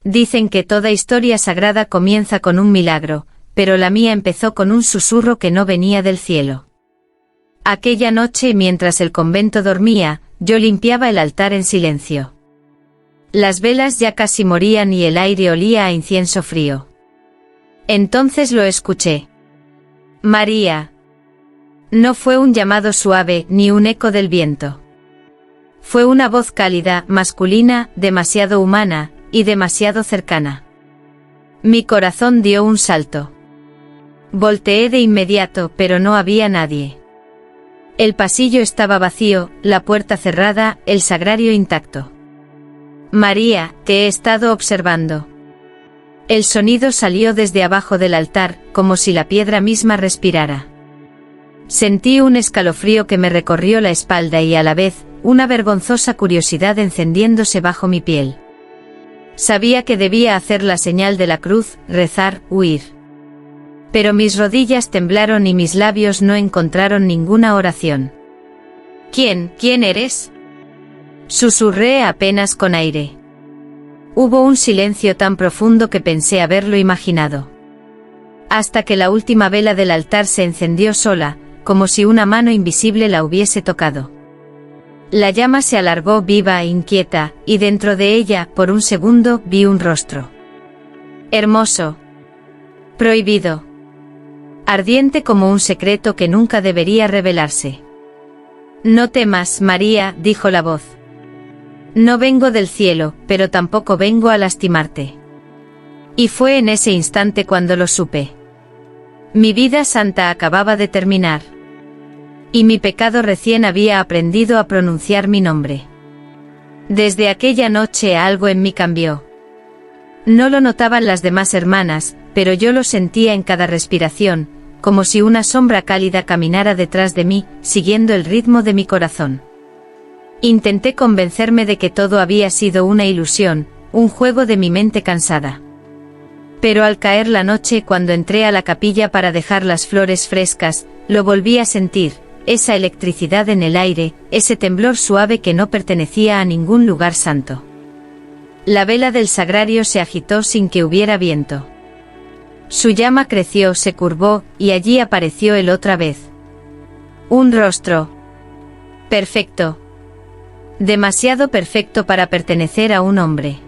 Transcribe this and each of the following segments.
Dicen que toda historia sagrada comienza con un milagro, pero la mía empezó con un susurro que no venía del cielo. Aquella noche, mientras el convento dormía, yo limpiaba el altar en silencio. Las velas ya casi morían y el aire olía a incienso frío. Entonces lo escuché. María. No fue un llamado suave ni un eco del viento. Fue una voz cálida, masculina, demasiado humana, y demasiado cercana. Mi corazón dio un salto. Volteé de inmediato, pero no había nadie. El pasillo estaba vacío, la puerta cerrada, el sagrario intacto. María, te he estado observando. El sonido salió desde abajo del altar, como si la piedra misma respirara. Sentí un escalofrío que me recorrió la espalda y a la vez, una vergonzosa curiosidad encendiéndose bajo mi piel. Sabía que debía hacer la señal de la cruz, rezar, huir. Pero mis rodillas temblaron y mis labios no encontraron ninguna oración. ¿Quién eres? Susurré apenas con aire. Hubo un silencio tan profundo que pensé haberlo imaginado. Hasta que la última vela del altar se encendió sola, como si una mano invisible la hubiese tocado. La llama se alargó viva e inquieta, y dentro de ella, por un segundo, vi un rostro. Hermoso. Prohibido. Ardiente como un secreto que nunca debería revelarse. No temas, María, dijo la voz. No vengo del cielo, pero tampoco vengo a lastimarte. Y fue en ese instante cuando lo supe. Mi vida santa acababa de terminar. Y mi pecado recién había aprendido a pronunciar mi nombre. Desde aquella noche algo en mí cambió. No lo notaban las demás hermanas, pero yo lo sentía en cada respiración, como si una sombra cálida caminara detrás de mí, siguiendo el ritmo de mi corazón. Intenté convencerme de que todo había sido una ilusión, un juego de mi mente cansada. Pero al caer la noche, cuando entré a la capilla para dejar las flores frescas, lo volví a sentir. Esa electricidad en el aire, ese temblor suave que no pertenecía a ningún lugar santo. La vela del sagrario se agitó sin que hubiera viento. Su llama creció, se curvó, y allí apareció él otra vez. Un rostro. Perfecto. Demasiado perfecto para pertenecer a un hombre.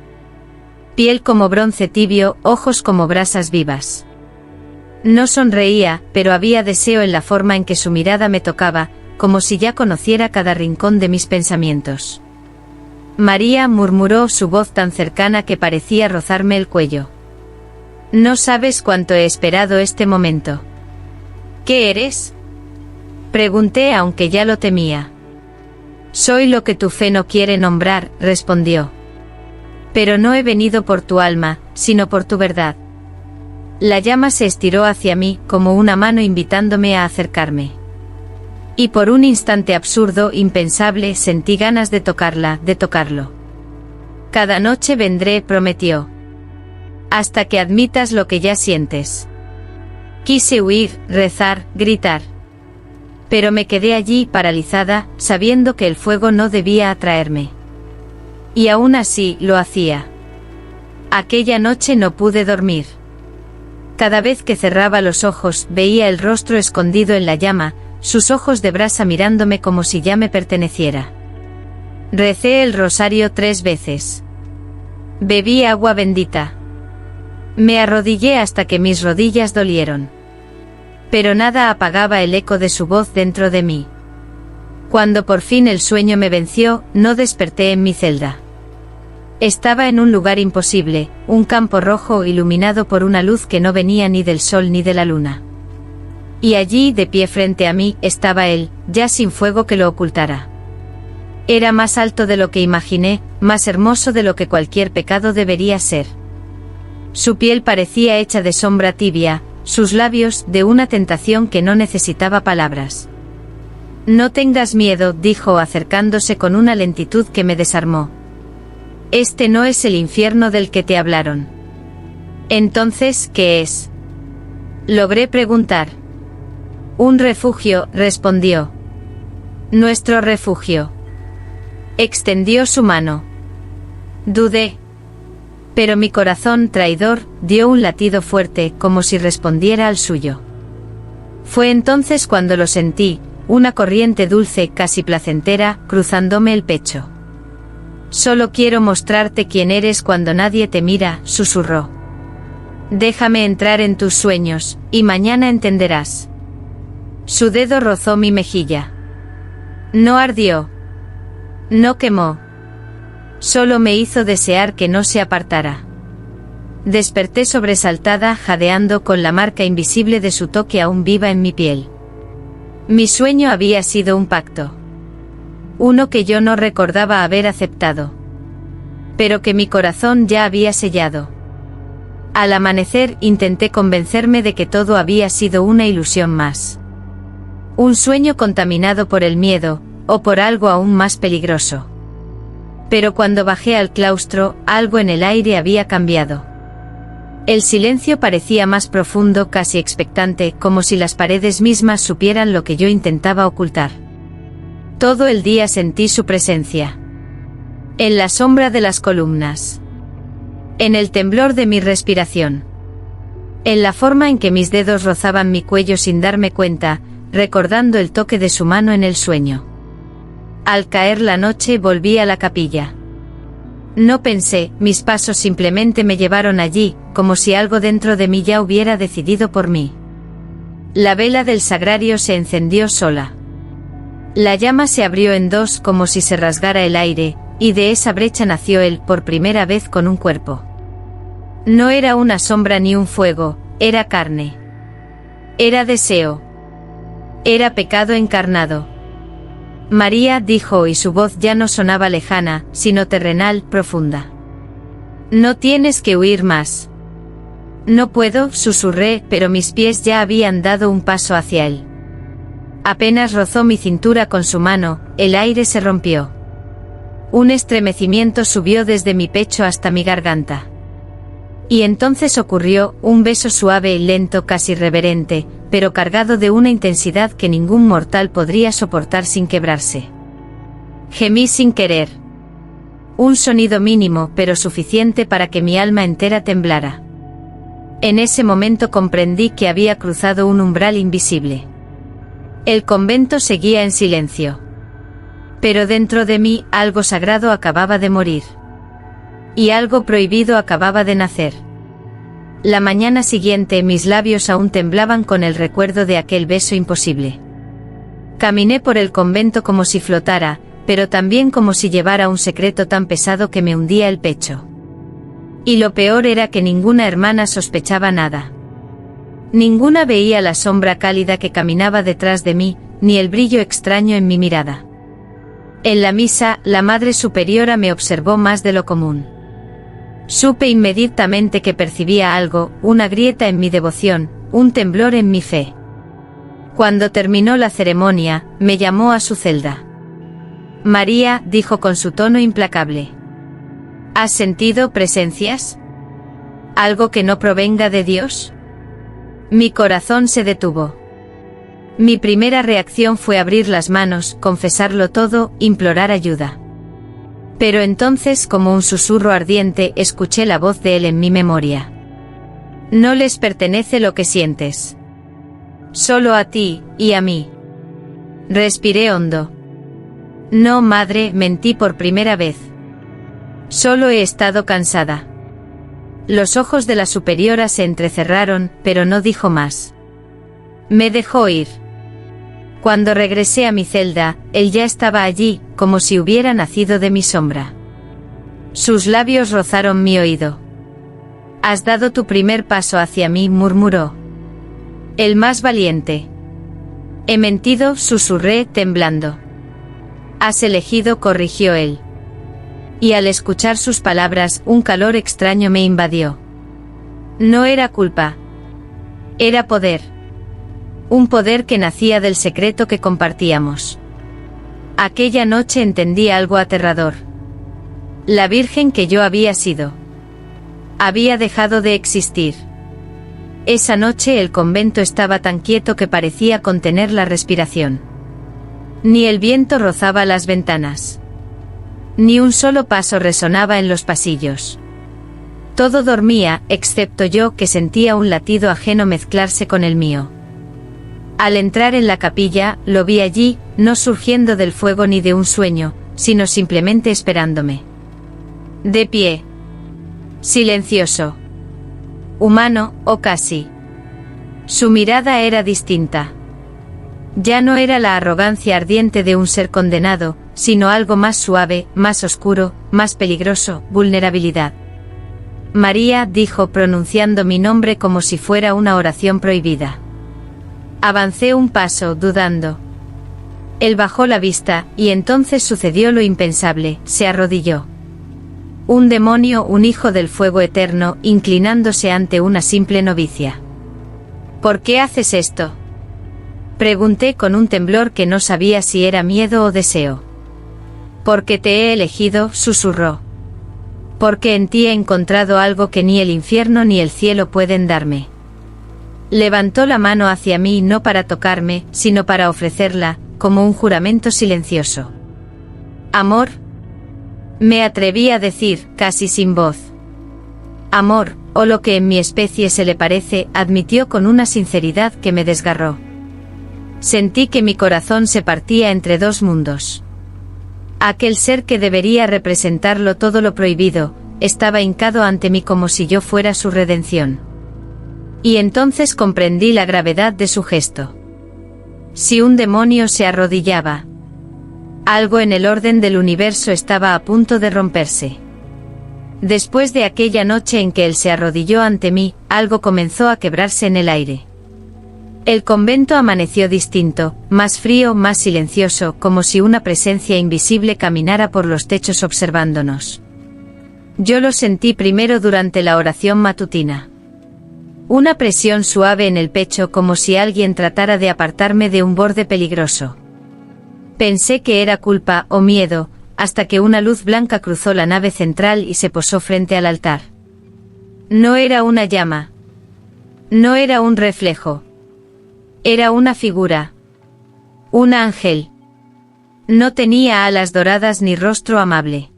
Piel como bronce tibio, ojos como brasas vivas. No sonreía, pero había deseo en la forma en que su mirada me tocaba, como si ya conociera cada rincón de mis pensamientos. María, murmuró su voz tan cercana que parecía rozarme el cuello. No sabes cuánto he esperado este momento. ¿Qué eres? Pregunté aunque ya lo temía. Soy lo que tu fe no quiere nombrar, respondió. Pero no he venido por tu alma, sino por tu verdad. La llama se estiró hacia mí, como una mano invitándome a acercarme. Y por un instante absurdo, impensable, sentí ganas de tocarla, de tocarlo. Cada noche vendré, prometió. Hasta que admitas lo que ya sientes. Quise huir, rezar, gritar. Pero me quedé allí, paralizada, sabiendo que el fuego no debía atraerme. Y aún así, lo hacía. Aquella noche no pude dormir. Cada vez que cerraba los ojos, veía el rostro escondido en la llama, sus ojos de brasa mirándome como si ya me perteneciera. Recé el rosario 3 veces. Bebí agua bendita. Me arrodillé hasta que mis rodillas dolieron. Pero nada apagaba el eco de su voz dentro de mí. Cuando por fin el sueño me venció, no desperté en mi celda. Estaba en un lugar imposible, un campo rojo iluminado por una luz que no venía ni del sol ni de la luna. Y allí, de pie frente a mí, estaba él, ya sin fuego que lo ocultara. Era más alto de lo que imaginé, más hermoso de lo que cualquier pecado debería ser. Su piel parecía hecha de sombra tibia, sus labios, de una tentación que no necesitaba palabras. No tengas miedo, dijo acercándose con una lentitud que me desarmó. Este no es el infierno del que te hablaron. Entonces, ¿qué es? Logré preguntar. Un refugio, respondió. Nuestro refugio. Extendió su mano. Dudé. Pero mi corazón traidor dio un latido fuerte, como si respondiera al suyo. Fue entonces cuando lo sentí, una corriente dulce, casi placentera, cruzándome el pecho. «Solo quiero mostrarte quién eres cuando nadie te mira», susurró. «Déjame entrar en tus sueños, y mañana entenderás». Su dedo rozó mi mejilla. No ardió. No quemó. Solo me hizo desear que no se apartara. Desperté sobresaltada, jadeando con la marca invisible de su toque aún viva en mi piel. Mi sueño había sido un pacto. Uno que yo no recordaba haber aceptado. Pero que mi corazón ya había sellado. Al amanecer intenté convencerme de que todo había sido una ilusión más. Un sueño contaminado por el miedo, o por algo aún más peligroso. Pero cuando bajé al claustro, algo en el aire había cambiado. El silencio parecía más profundo, casi expectante, como si las paredes mismas supieran lo que yo intentaba ocultar. Todo el día sentí su presencia. En la sombra de las columnas. En el temblor de mi respiración. En la forma en que mis dedos rozaban mi cuello sin darme cuenta, recordando el toque de su mano en el sueño. Al caer la noche volví a la capilla. No pensé, mis pasos simplemente me llevaron allí, como si algo dentro de mí ya hubiera decidido por mí. La vela del sagrario se encendió sola. La llama se abrió en dos como si se rasgara el aire, y de esa brecha nació él por primera vez con un cuerpo. No era una sombra ni un fuego, era carne. Era deseo. Era pecado encarnado. María, dijo, y su voz ya no sonaba lejana, sino terrenal, profunda. No tienes que huir más. No puedo, susurré, pero mis pies ya habían dado un paso hacia él. Apenas rozó mi cintura con su mano, el aire se rompió. Un estremecimiento subió desde mi pecho hasta mi garganta. Y entonces ocurrió, un beso suave y lento, casi reverente, pero cargado de una intensidad que ningún mortal podría soportar sin quebrarse. Gemí sin querer. Un sonido mínimo, pero suficiente para que mi alma entera temblara. En ese momento comprendí que había cruzado un umbral invisible. El convento seguía en silencio. Pero dentro de mí, algo sagrado acababa de morir. Y algo prohibido acababa de nacer. La mañana siguiente mis labios aún temblaban con el recuerdo de aquel beso imposible. Caminé por el convento como si flotara, pero también como si llevara un secreto tan pesado que me hundía el pecho. Y lo peor era que ninguna hermana sospechaba nada. Ninguna veía la sombra cálida que caminaba detrás de mí, ni el brillo extraño en mi mirada. En la misa, la Madre Superiora me observó más de lo común. Supe inmediatamente que percibía algo, una grieta en mi devoción, un temblor en mi fe. Cuando terminó la ceremonia, me llamó a su celda. María, dijo con su tono implacable. ¿Has sentido presencias? ¿Algo que no provenga de Dios? Mi corazón se detuvo. Mi primera reacción fue abrir las manos, confesarlo todo, implorar ayuda. Pero entonces, como un susurro ardiente, escuché la voz de él en mi memoria. No les pertenece lo que sientes. Solo a ti, y a mí. Respiré hondo. No, madre, mentí por primera vez. Solo he estado cansada. Los ojos de la superiora se entrecerraron, pero no dijo más. Me dejó ir. Cuando regresé a mi celda, él ya estaba allí, como si hubiera nacido de mi sombra. Sus labios rozaron mi oído. Has dado tu primer paso hacia mí, murmuró. El más valiente. He mentido, susurré, temblando. Has elegido, corrigió él. Y al escuchar sus palabras, un calor extraño me invadió. No era culpa. Era poder. Un poder que nacía del secreto que compartíamos. Aquella noche entendí algo aterrador. La virgen que yo había sido. Había dejado de existir. Esa noche el convento estaba tan quieto que parecía contener la respiración. Ni el viento rozaba las ventanas. Ni un solo paso resonaba en los pasillos. Todo dormía, excepto yo, que sentía un latido ajeno mezclarse con el mío. Al entrar en la capilla, lo vi allí, no surgiendo del fuego ni de un sueño, sino simplemente esperándome. De pie. Silencioso. Humano, o casi. Su mirada era distinta. Ya no era la arrogancia ardiente de un ser condenado, sino algo más suave, más oscuro, más peligroso, vulnerabilidad. María, dijo pronunciando mi nombre como si fuera una oración prohibida. Avancé un paso, dudando. Él bajó la vista, y entonces sucedió lo impensable, se arrodilló. Un demonio, un hijo del fuego eterno, inclinándose ante una simple novicia. ¿Por qué haces esto?, pregunté con un temblor que no sabía si era miedo o deseo. Porque te he elegido, susurró. Porque en ti he encontrado algo que ni el infierno ni el cielo pueden darme. Levantó la mano hacia mí no para tocarme, sino para ofrecerla, como un juramento silencioso. Amor. Me atreví a decir, casi sin voz. Amor, o lo que en mi especie se le parece, admitió con una sinceridad que me desgarró. Sentí que mi corazón se partía entre dos mundos. Aquel ser que debería representarlo todo lo prohibido, estaba hincado ante mí como si yo fuera su redención. Y entonces comprendí la gravedad de su gesto. Si un demonio se arrodillaba, algo en el orden del universo estaba a punto de romperse. Después de aquella noche en que él se arrodilló ante mí, algo comenzó a quebrarse en el aire. El convento amaneció distinto, más frío, más silencioso, como si una presencia invisible caminara por los techos observándonos. Yo lo sentí primero durante la oración matutina. Una presión suave en el pecho como si alguien tratara de apartarme de un borde peligroso. Pensé que era culpa o miedo, hasta que una luz blanca cruzó la nave central y se posó frente al altar. No era una llama. No era un reflejo. Era una figura. Un ángel. No tenía alas doradas ni rostro amable.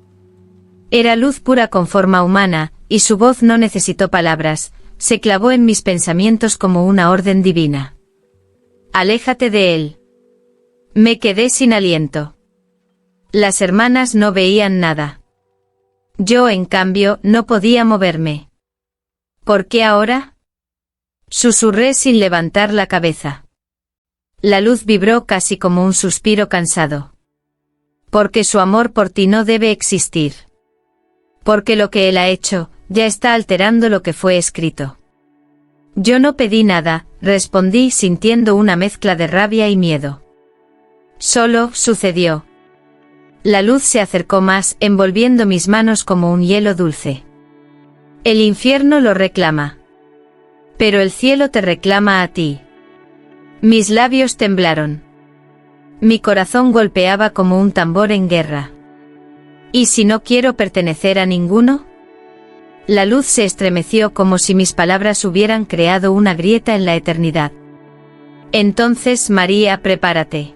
Era luz pura con forma humana, y su voz no necesitó palabras, se clavó en mis pensamientos como una orden divina. Aléjate de él. Me quedé sin aliento. Las hermanas no veían nada. Yo, en cambio, no podía moverme. ¿Por qué ahora?, susurré sin levantar la cabeza. La luz vibró casi como un suspiro cansado. Porque su amor por ti no debe existir. Porque lo que él ha hecho, ya está alterando lo que fue escrito. Yo no pedí nada, respondí sintiendo una mezcla de rabia y miedo. Solo sucedió. La luz se acercó más, envolviendo mis manos como un hielo dulce. El infierno lo reclama. Pero el cielo te reclama a ti. Mis labios temblaron. Mi corazón golpeaba como un tambor en guerra. ¿Y si no quiero pertenecer a ninguno? La luz se estremeció como si mis palabras hubieran creado una grieta en la eternidad. Entonces, María, prepárate.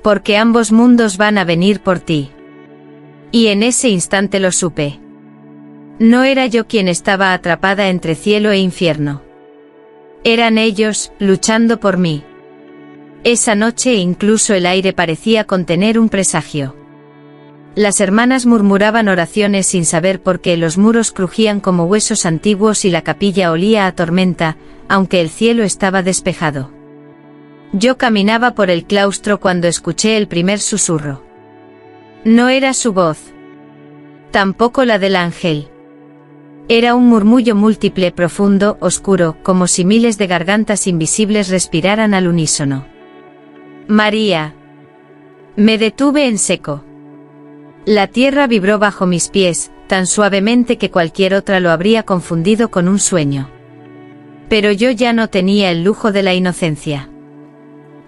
Porque ambos mundos van a venir por ti. Y en ese instante lo supe. No era yo quien estaba atrapada entre cielo e infierno. Eran ellos, luchando por mí. Esa noche incluso el aire parecía contener un presagio. Las hermanas murmuraban oraciones sin saber por qué los muros crujían como huesos antiguos y la capilla olía a tormenta, aunque el cielo estaba despejado. Yo caminaba por el claustro cuando escuché el primer susurro. No era su voz. Tampoco la del ángel. Era un murmullo múltiple, profundo, oscuro, como si miles de gargantas invisibles respiraran al unísono. María. Me detuve en seco. La tierra vibró bajo mis pies, tan suavemente que cualquier otra lo habría confundido con un sueño. Pero yo ya no tenía el lujo de la inocencia.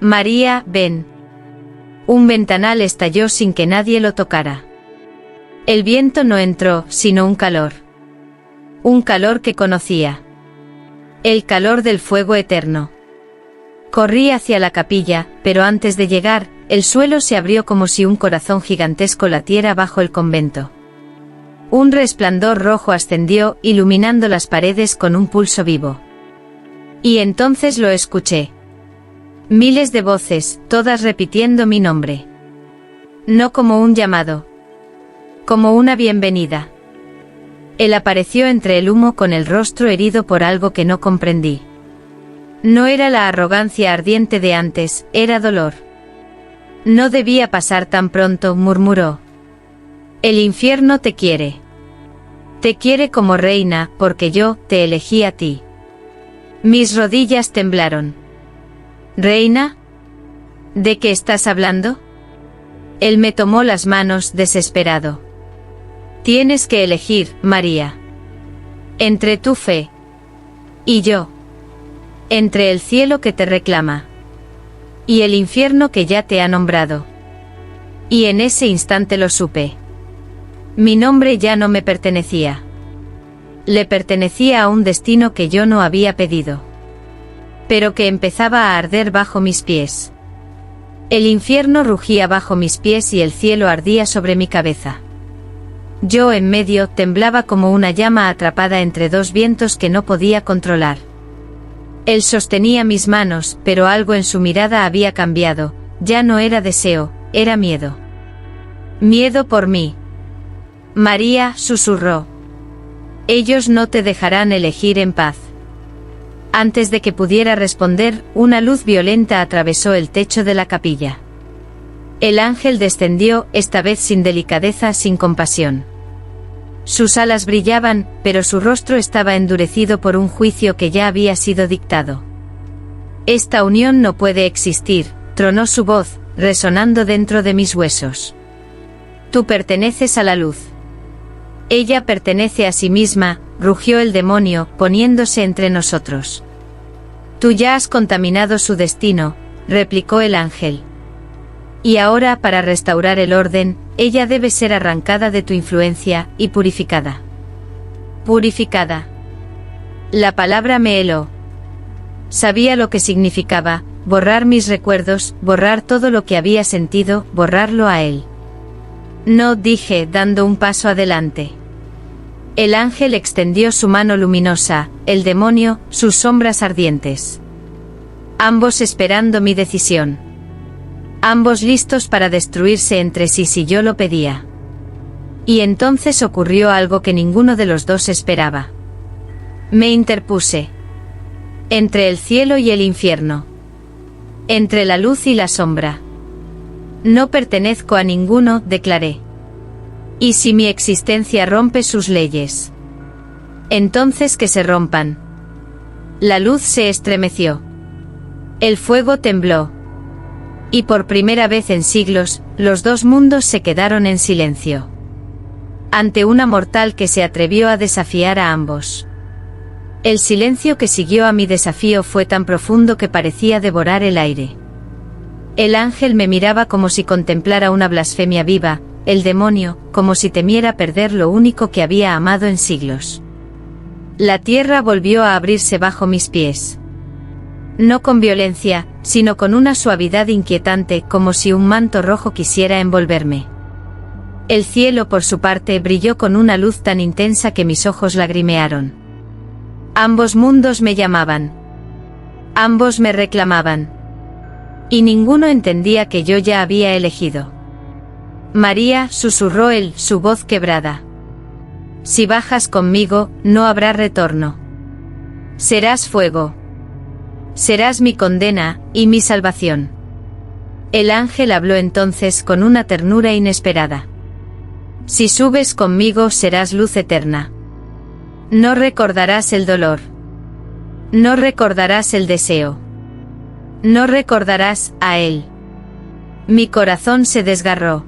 María, ven. Un ventanal estalló sin que nadie lo tocara. El viento no entró, sino un calor. Un calor que conocía. El calor del fuego eterno. Corrí hacia la capilla, pero antes de llegar, el suelo se abrió como si un corazón gigantesco latiera bajo el convento. Un resplandor rojo ascendió, iluminando las paredes con un pulso vivo. Y entonces lo escuché. Miles de voces, todas repitiendo mi nombre. No como un llamado. Como una bienvenida. Él apareció entre el humo con el rostro herido por algo que no comprendí. No era la arrogancia ardiente de antes, era dolor. No debía pasar tan pronto, murmuró. El infierno te quiere. Te quiere como reina, porque yo te elegí a ti. Mis rodillas temblaron. ¿Reina? ¿De qué estás hablando? Él me tomó las manos, desesperado. Tienes que elegir, María. Entre tu fe y yo. Entre el cielo que te reclama y el infierno que ya te ha nombrado. Y en ese instante lo supe. Mi nombre ya no me pertenecía. Le pertenecía a un destino que yo no había pedido, pero que empezaba a arder bajo mis pies. El infierno rugía bajo mis pies y el cielo ardía sobre mi cabeza. Yo en medio temblaba como una llama atrapada entre dos vientos que no podía controlar. Él sostenía mis manos, pero algo en su mirada había cambiado, ya no era deseo, era miedo. Miedo por mí. María, susurró. Ellos no te dejarán elegir en paz. Antes de que pudiera responder, una luz violenta atravesó el techo de la capilla. El ángel descendió, esta vez sin delicadeza, sin compasión. Sus alas brillaban, pero su rostro estaba endurecido por un juicio que ya había sido dictado. Esta unión no puede existir, tronó su voz, resonando dentro de mis huesos. Tú perteneces a la luz. Ella pertenece a sí misma, rugió el demonio, poniéndose entre nosotros. Tú ya has contaminado su destino, replicó el ángel. Y ahora, para restaurar el orden, ella debe ser arrancada de tu influencia, y purificada. Purificada. La palabra me heló. Sabía lo que significaba, borrar mis recuerdos, borrar todo lo que había sentido, borrarlo a él. No, dije, dando un paso adelante. El ángel extendió su mano luminosa, el demonio, sus sombras ardientes. Ambos esperando mi decisión. Ambos listos para destruirse entre sí si yo lo pedía. Y entonces ocurrió algo que ninguno de los dos esperaba. Me interpuse. Entre el cielo y el infierno. Entre la luz y la sombra. No pertenezco a ninguno, declaré. ¿Y si mi existencia rompe sus leyes? Entonces que se rompan. La luz se estremeció. El fuego tembló. Y por primera vez en siglos, los dos mundos se quedaron en silencio. Ante una mortal que se atrevió a desafiar a ambos. El silencio que siguió a mi desafío fue tan profundo que parecía devorar el aire. El ángel me miraba como si contemplara una blasfemia viva, el demonio, como si temiera perder lo único que había amado en siglos. La tierra volvió a abrirse bajo mis pies. No con violencia, sino con una suavidad inquietante, como si un manto rojo quisiera envolverme. El cielo, por su parte, brilló con una luz tan intensa que mis ojos lagrimearon. Ambos mundos me llamaban. Ambos me reclamaban. Y ninguno entendía que yo ya había elegido. María, susurró él, su voz quebrada. Si bajas conmigo, no habrá retorno. Serás fuego. Serás mi condena, y mi salvación. El ángel habló entonces con una ternura inesperada. Si subes conmigo serás luz eterna. No recordarás el dolor. No recordarás el deseo. No recordarás a él. Mi corazón se desgarró.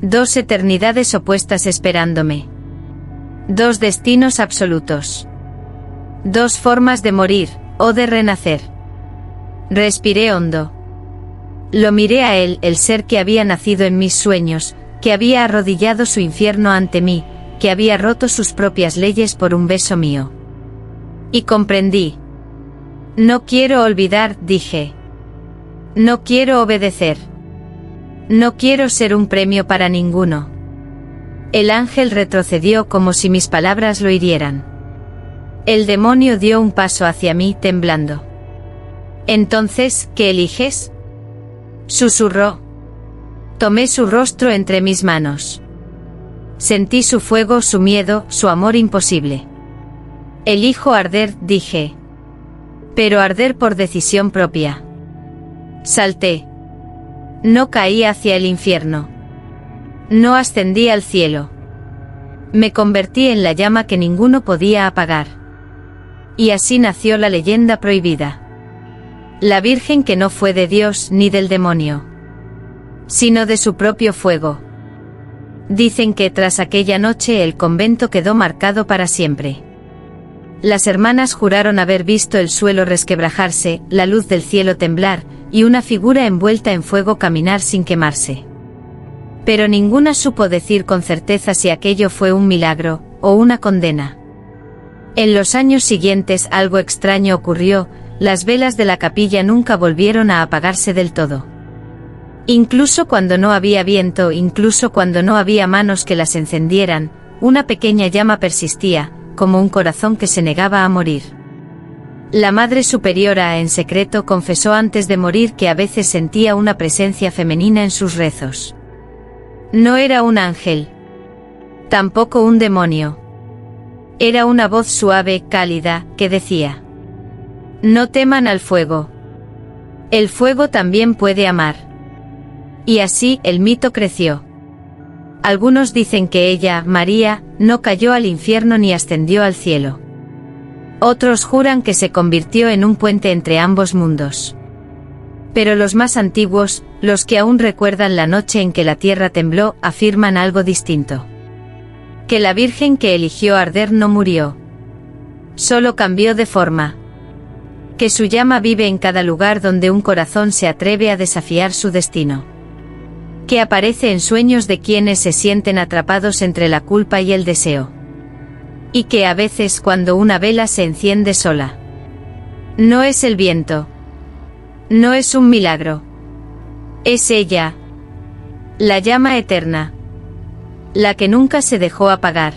Dos eternidades opuestas esperándome. Dos destinos absolutos. Dos formas de morir, o de renacer. Respiré hondo. Lo miré a él, el ser que había nacido en mis sueños, que había arrodillado su infierno ante mí, que había roto sus propias leyes por un beso mío. Y comprendí. No quiero olvidar, dije. No quiero obedecer. No quiero ser un premio para ninguno. El ángel retrocedió como si mis palabras lo hirieran. El demonio dio un paso hacia mí temblando. Entonces, ¿qué eliges? Susurró. Tomé su rostro entre mis manos. Sentí su fuego, su miedo, su amor imposible. Elijo arder, dije. Pero arder por decisión propia. Salté. No caí hacia el infierno. No ascendí al cielo. Me convertí en la llama que ninguno podía apagar. Y así nació la leyenda prohibida. La Virgen que no fue de Dios ni del demonio, sino de su propio fuego. Dicen que tras aquella noche el convento quedó marcado para siempre. Las hermanas juraron haber visto el suelo resquebrajarse, la luz del cielo temblar, y una figura envuelta en fuego caminar sin quemarse. Pero ninguna supo decir con certeza si aquello fue un milagro, o una condena. En los años siguientes algo extraño ocurrió, las velas de la capilla nunca volvieron a apagarse del todo. Incluso cuando no había viento, incluso cuando no había manos que las encendieran, una pequeña llama persistía, como un corazón que se negaba a morir. La Madre Superiora en secreto confesó antes de morir que a veces sentía una presencia femenina en sus rezos. No era un ángel. Tampoco un demonio. Era una voz suave, cálida, que decía: no teman al fuego. El fuego también puede amar. Y así el mito creció. Algunos dicen que ella, María, no cayó al infierno ni ascendió al cielo. Otros juran que se convirtió en un puente entre ambos mundos. Pero los más antiguos, los que aún recuerdan la noche en que la tierra tembló, afirman algo distinto. Que la Virgen que eligió arder no murió. Solo cambió de forma. Que su llama vive en cada lugar donde un corazón se atreve a desafiar su destino. Que aparece en sueños de quienes se sienten atrapados entre la culpa y el deseo. Y que a veces cuando una vela se enciende sola. No es el viento. No es un milagro. Es ella. La llama eterna. La que nunca se dejó apagar.